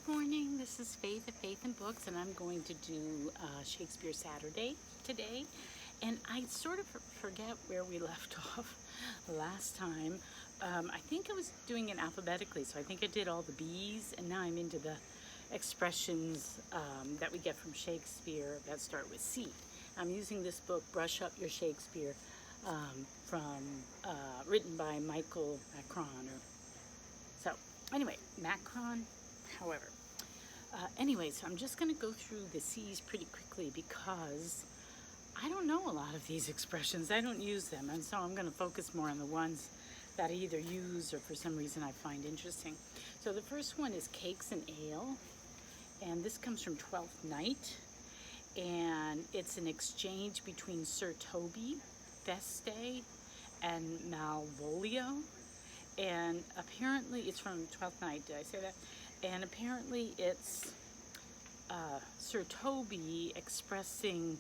Good morning, this is Faith at Faith and Books, and I'm going to do Shakespeare Saturday today. And I sort of forget where we left off last time. I think I was doing it alphabetically, so I think I did all the B's, and now I'm into the expressions that we get from Shakespeare that start with C. I'm using this book, Brush Up Your Shakespeare, written by Michael Macron. Macron, however. So I'm just going to go through the C's pretty quickly because I don't know a lot of these expressions. I don't use them, and so I'm going to focus more on the ones that I either use or for some reason I find interesting. So the first one is cakes and ale, and this comes from Twelfth Night, and it's an exchange between Sir Toby, Feste, and Malvolio. And apparently it's from Twelfth Night, did I say that? And apparently it's Sir Toby expressing,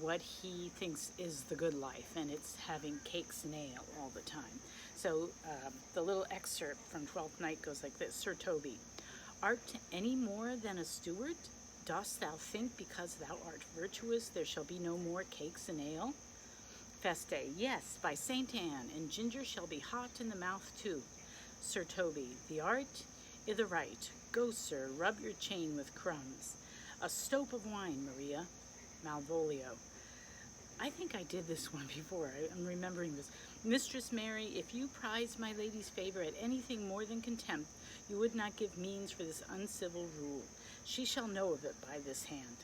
what he thinks is the good life, and it's having cakes and ale all the time. So the little excerpt from Twelfth Night goes like this. Sir Toby, art any more than a steward? Dost thou think because thou art virtuous there shall be no more cakes and ale? Feste, yes, by Saint Anne, and ginger shall be hot in the mouth too. Sir Toby, the art i' the right. Go, sir, rub your chain with crumbs. A stoup of wine, Maria. Malvolio. I think I did this one before. I'm remembering this. Mistress Mary, if you prize my lady's favor at anything more than contempt, you would not give means for this uncivil rule. She shall know of it by this hand.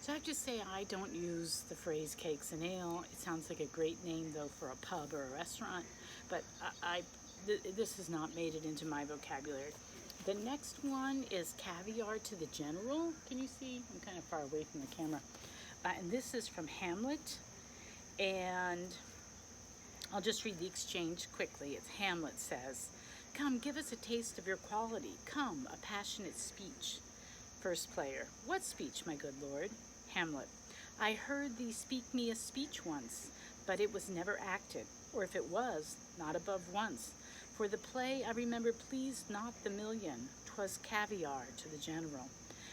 So I have to say I don't use the phrase cakes and ale. It sounds like a great name, though, for a pub or a restaurant, but this has not made it into my vocabulary. The next one is caviar to the general. Can you see? I'm kind of far away from the camera. And this is from Hamlet, and I'll just read the exchange quickly. It's Hamlet says, "Come, give us a taste of your quality. Come, a passionate speech." First player, "What speech, my good lord?" Hamlet, "I heard thee speak me a speech once, but it was never acted, or if it was, not above once. For the play I remember pleased not the million, 'twas caviar to the general.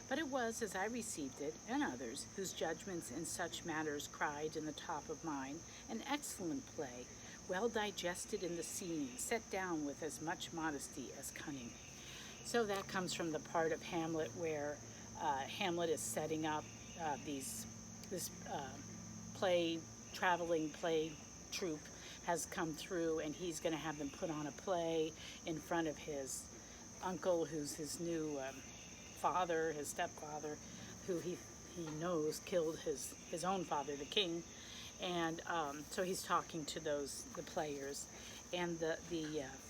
But it was, as I received it, and others, whose judgments in such matters cried in the top of mine, an excellent play, well digested in the scene, set down with as much modesty as cunning." So that comes from the part of Hamlet where Hamlet is setting up this traveling play troupe has come through, and he's going to have them put on a play in front of his uncle, who's his new father, his stepfather, who he knows killed his own father, the king. And so he's talking to the players. And the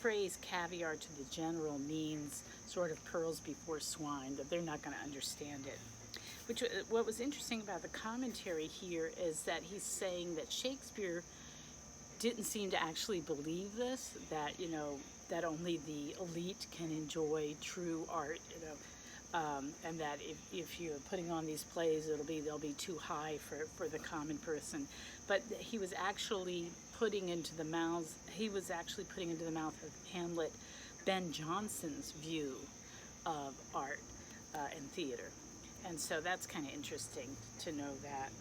phrase caviar to the general means sort of pearls before swine, that they're not going to understand it. What was interesting about the commentary here is that he's saying that Shakespeare didn't seem to actually believe this, that, that only the elite can enjoy true art, and that if you're putting on these plays, they'll be too high for the common person. But he was actually putting into the mouth of Hamlet Ben Jonson's view of art and theater. And so that's kind of interesting to know that.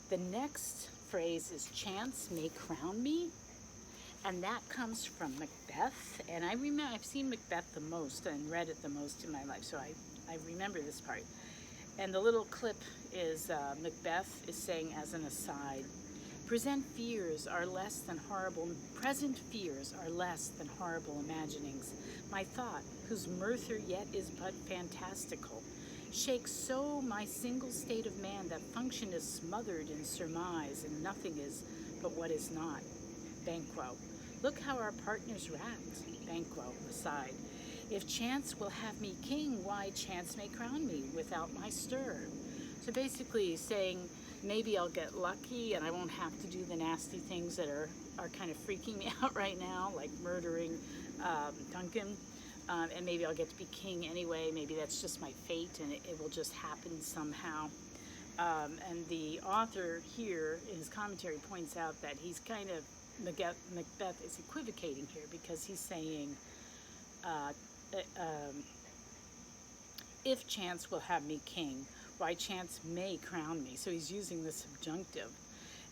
The next phrase is "chance may crown me," and that comes from Macbeth. And I remember I've seen Macbeth the most and read it the most in my life, so I remember this part. And the little clip is Macbeth is saying as an aside, present fears are less than horrible imaginings. My thought, whose mirther yet is but fantastical, shakes so my single state of man that function is smothered in surmise, and nothing is but what is not. Banquo, look how our partners rapt. Banquo, aside, if chance will have me king, why chance may crown me without my stir. So basically saying maybe I'll get lucky and I won't have to do the nasty things that are kind of freaking me out right now, like murdering Duncan, and maybe I'll get to be king anyway. Maybe that's just my fate, and it will just happen somehow. And the author here in his commentary points out that he's kind of, Macbeth is equivocating here, because he's saying if chance will have me king, why chance may crown me. So he's using the subjunctive,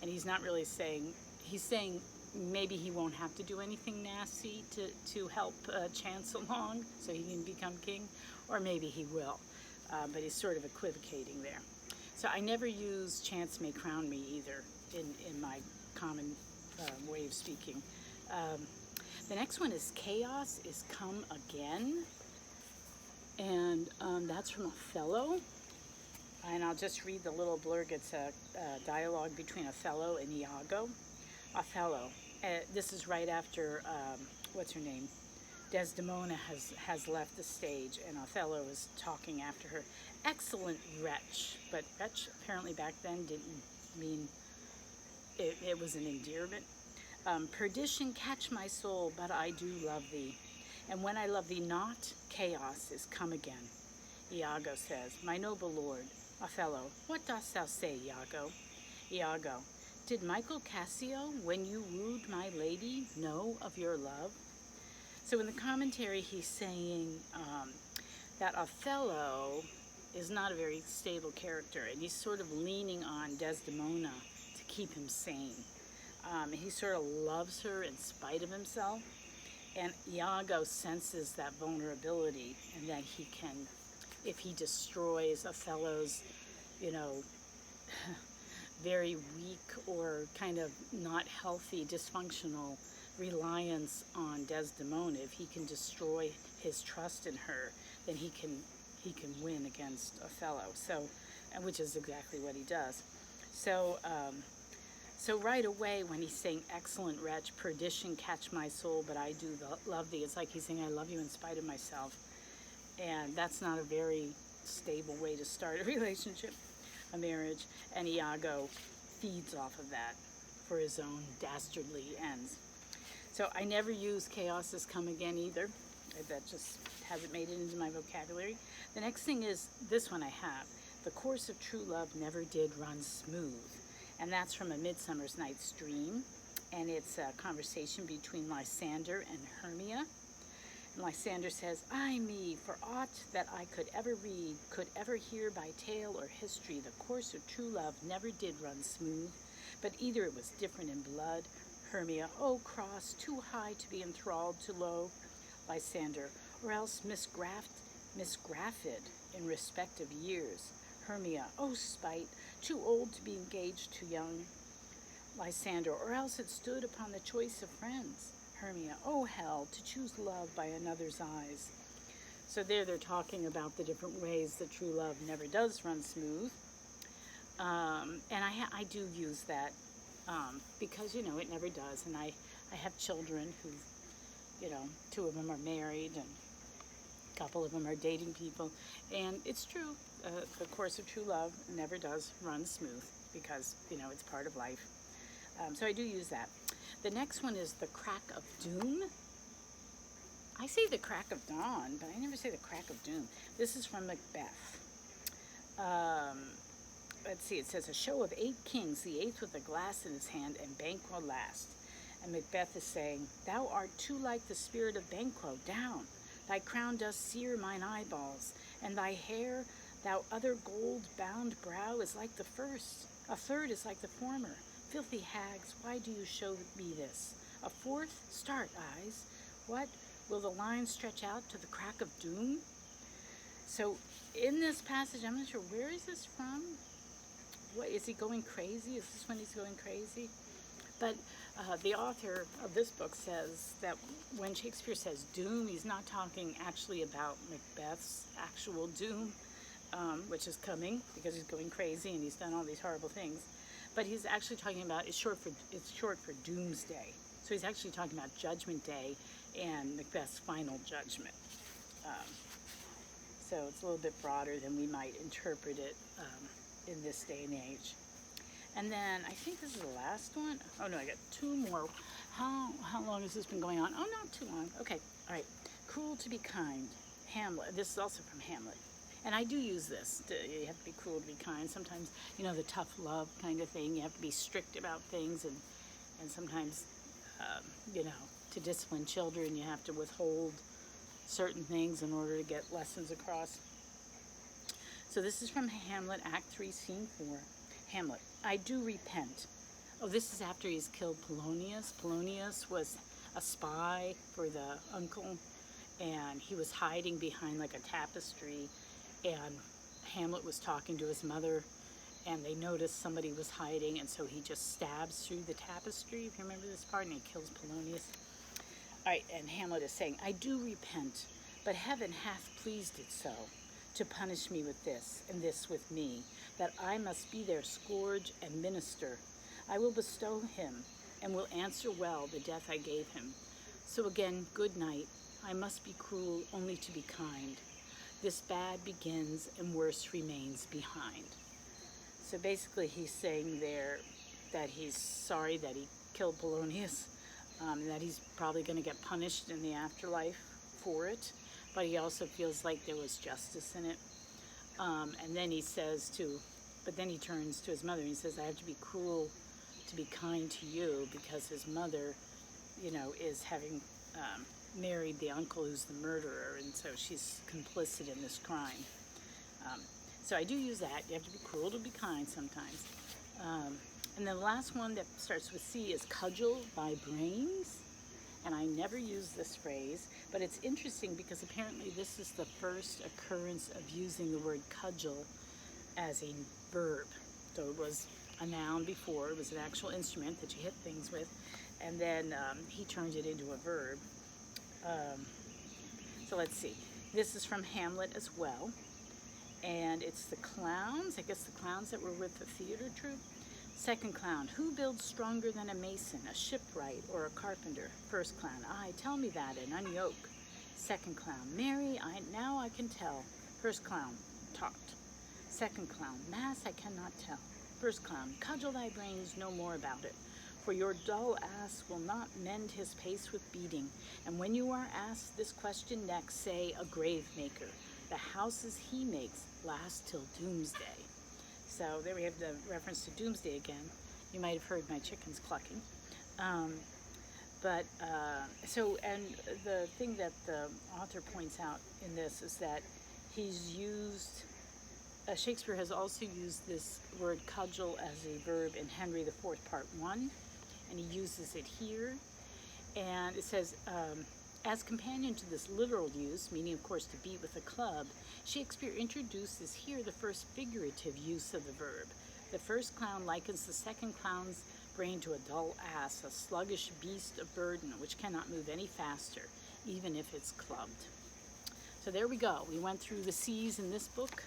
and he's not really saying, he's saying maybe he won't have to do anything nasty to help chance along so he can become king, or maybe he will, but he's sort of equivocating there. So I never use chance may crown me either in my common way of speaking. The next one is chaos is come again, and that's from Othello. And I'll just read the little blurb. It's a dialogue between Othello and Iago. Othello, this is right after, what's her name? Desdemona has left the stage, and Othello is talking after her. Excellent wretch, but wretch apparently back then didn't mean, it was an endearment. Perdition catch my soul, but I do love thee. And when I love thee not, chaos is come again. Iago says, my noble lord, Othello, what dost thou say, Iago? Iago, did Michael Cassio, when you wooed my lady, know of your love? So in the commentary, he's saying that Othello is not a very stable character, and he's sort of leaning on Desdemona to keep him sane. He sort of loves her in spite of himself, and Iago senses that vulnerability, and that he can, if he destroys Othello's, very weak or kind of not healthy, dysfunctional reliance on Desdemona, if he can destroy his trust in her, then he can win against Othello. So, which is exactly what he does. So right away when he's saying, excellent wretch, perdition catch my soul, but I do love thee, it's like he's saying, I love you in spite of myself. And that's not a very stable way to start a relationship, a marriage. And Iago feeds off of that for his own dastardly ends. So I never use chaos has come again either. That just hasn't made it into my vocabulary. The next thing is this one I have. The course of true love never did run smooth. And that's from A Midsummer Night's Dream. And it's a conversation between Lysander and Hermia. And Lysander says, ay me, for aught that I could ever read, could ever hear by tale or history, the course of true love never did run smooth, but either it was different in blood. Hermia, oh cross, too high to be enthralled to low. Lysander, or else misgraffed in respect of years. Hermia, oh spite, too old to be engaged too young. Lysander, or else it stood upon the choice of friends. Hermia, oh hell, to choose love by another's eyes. So there they're talking about the different ways that true love never does run smooth. And I do use that because, it never does. And I have children who, 2 of them are married and a couple of them are dating people. And it's true, the course of true love never does run smooth because, it's part of life. So I do use that. The next one is the crack of doom. I say the crack of dawn, but I never say the crack of doom. This is from Macbeth. Let's see, it says, a show of 8 kings, the 8th with a glass in his hand, and Banquo last. And Macbeth is saying, thou art too like the spirit of Banquo, down. Thy crown does sear mine eyeballs, and thy hair, thou other gold-bound brow, is like the first. A third is like the former. Filthy hags, why do you show me this? A fourth, start, eyes. What? Will the line stretch out to the crack of doom? So in this passage, I'm not sure, where is this from? What, is he going crazy? Is this when he's going crazy? But the author of this book says that when Shakespeare says doom, he's not talking actually about Macbeth's actual doom, which is coming because he's going crazy and he's done all these horrible things. But he's actually talking about, it's short for doomsday. So he's actually talking about Judgment Day and Macbeth's final judgment. So it's a little bit broader than we might interpret it in this day and age. And then I think this is the last one. Oh no, I got 2 more. How long has this been going on? Oh, not too long. Okay, all right. Cruel to be kind. Hamlet. This is also from Hamlet. And I do use this. You have to be cruel to be kind. Sometimes, the tough love kind of thing. You have to be strict about things. And sometimes, to discipline children, you have to withhold certain things in order to get lessons across. So this is from Hamlet, Act 3, Scene 4. Hamlet, I do repent. Oh, this is after he's killed Polonius. Polonius was a spy for the uncle, and he was hiding behind like a tapestry, and Hamlet was talking to his mother, and they noticed somebody was hiding, and so he just stabs through the tapestry, if you remember this part, and he kills Polonius. All right, and Hamlet is saying, I do repent, but heaven hath pleased it so, to punish me with this, and this with me, that I must be their scourge and minister. I will bestow him, and will answer well the death I gave him. So again, good night. I must be cruel only to be kind. This bad begins, and worse remains behind. So basically he's saying there that he's sorry that he killed Polonius, and that he's probably going to get punished in the afterlife for it, but he also feels like there was justice in it. And then he says but then he turns to his mother and he says, I have to be cruel to be kind to you, because his mother, is having married the uncle who's the murderer, and so she's complicit in this crime. So I do use that. You have to be cruel to be kind sometimes. And then the last one that starts with C is cudgel thy brains. And I never use this phrase, but it's interesting because apparently this is the first occurrence of using the word cudgel as a verb. So it was a noun before, it was an actual instrument that you hit things with, and then he turned it into a verb. So let's see. This is from Hamlet as well, and it's the clowns, I guess the clowns that were with the theater troupe. Second clown, who builds stronger than a mason, a shipwright, or a carpenter? First clown, aye, tell me that and unyoke. Second clown, marry, now I can tell. First clown, talked. Second clown, mass, I cannot tell. First clown, cudgel thy brains no more about it, for your dull ass will not mend his pace with beating. And when you are asked this question next, say, a grave maker. The houses he makes last till doomsday. So there we have the reference to doomsday again. You might have heard my chickens clucking. And the thing that the author points out in this is that he's used, Shakespeare has also used this word cudgel as a verb in Henry IV, Part 1, and he uses it here. And it says, as companion to this literal use, meaning of course to beat with a club, Shakespeare introduces here the first figurative use of the verb. The first clown likens the second clown's brain to a dull ass, a sluggish beast of burden which cannot move any faster, even if it's clubbed. So there we go. We went through the C's in this book,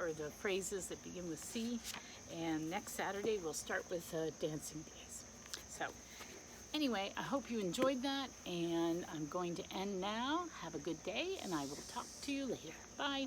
or the phrases that begin with C, and next Saturday we'll start with dancing days. So anyway, I hope you enjoyed that, and I'm going to end now. Have a good day, and I will talk to you later. Bye.